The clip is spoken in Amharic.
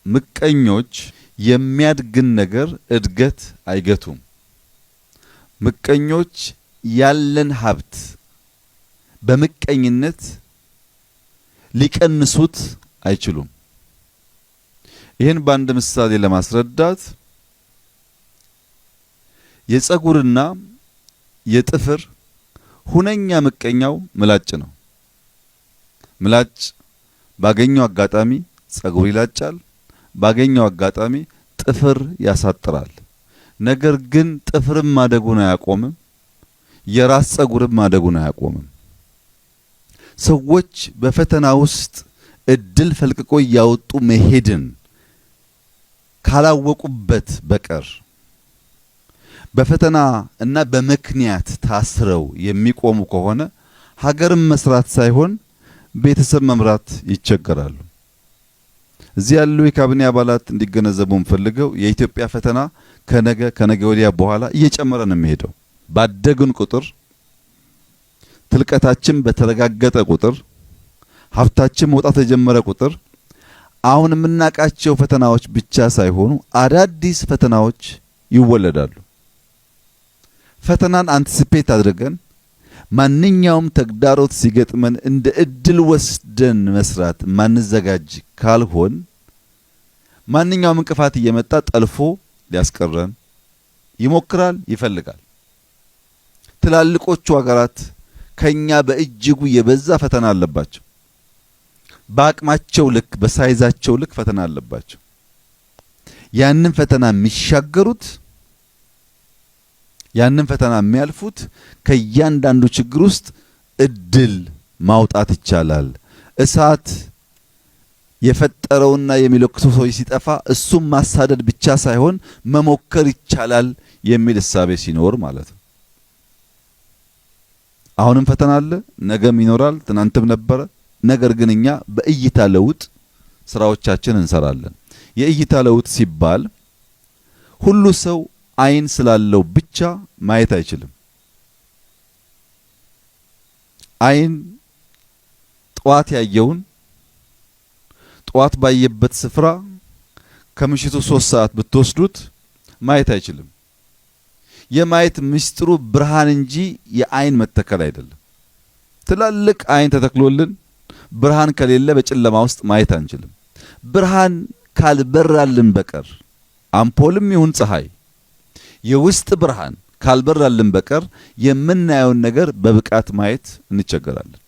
ምቀኞች የሚያድግን ነገር እድገት አይገቱም። ምቀኞች ያለን ሀብት በምቀኝነት ሊቀንሱት አይችሉም። ይህን በአንድ ምሳሌ ለማስረዳት የፀጉርና የጥፍር ሁነኛ ምቀኛው ምላጭ ነው። ምላጭ ባገኘው አጋጣሚ ፀጉር ይላጫል፣ ባገኘው አጋጣሚ ጥፍር ያሳጥራል። ነገር ግን ጥፍርም ማደጉን አያቆምም፣ የራስ ፀጉርም ማደጉን አያቆምም። ሰዎች በፈተና ውስጥ እድል ፈልቅቆ ያወጡ መሄድን ካላወቁበት በቀር በፈተና እና በምክንያት ታስረው የሚቆሙ ከሆነ ሀገርን መስራት ሳይሆን ቤተሰብ መምራት ይቸገራሉ። እዚህ ያሉ የካቢኔ አባላት እንዲገነዘቡ ፈልገው የኢትዮጵያ ፈተና ከነገ ወዲያ በኋላ እየጨመረ ነው የሚሄደው። ባደግን ቁጥር ትልቀታችን በተረጋገጠ ቁጥር ሀብታችን መውጣት የጀመረ ቁጥር አሁን የምናቃቸው ፈተናዎች ብቻ ሳይሆኑ አዳዲስ ፈተናዎች ይወለዳሉ። ፈተናን አንቲሲፔት አድርገን ማንኛውም ተግዳሮት ሲገጥመን እንደ እድል ወስደን መስራት ማንዘጋጅ ካልሆን ማንኛውም እንቅፋት እየመጣ ጠልፎ ሊያስቀረን ይሞክራል፣ ይፈልጋል። ትላልቆቹ ሀገራት ከኛ በእጅጉ የበዛ ፈተና አለባቸው። በአቅማቸው ልክ በሳይዛቸው ልክ ፈተና አለባቸው። ያንን ፈተና የሚሻገሩት ያንን ፈተና የሚያልፉት ከእያንዳንዱ ችግር ውስጥ እድል ማውጣት ይቻላል። እሳት የፈጠረውና የሚለኩሰው ሰው ሲጠፋ እሱም ማሳደድ ብቻ ሳይሆን መሞከር ይቻላል የሚል እሳቤ ሲኖር ማለት ነው። አሁንም ፈተና አለ፣ ነገም ይኖራል፣ ትናንትም ነበረ። ነገር ግን እኛ በእይታ ለውጥ ስራዎቻችን እንሰራለን። የእይታ ለውጥ ሲባል ሁሉ ሰው አይን ስላለው ብቻ ማየት አይችልም። አይን ጧት ያየውን ጧት ባየበት ስፍራ ከምሽቱ 3 ሰዓት ብትወስዱት ማየት አይችልም። የማየት ምስጢሩ ብርሃን እንጂ የአይን መተከል አይደለም። ትላልቅ አይን ተተክሎልን ብርሃን ከሌለ በጨለማ ውስጥ ማየት አንችልም። ብርሃን ካልበራልን በቀር አምፖልም ይሁን ፀሐይ የውስጥ ብርሃን ካልበራልን በቀር የምናየውን ነገር በብቃት ማየት እንቸገራለን።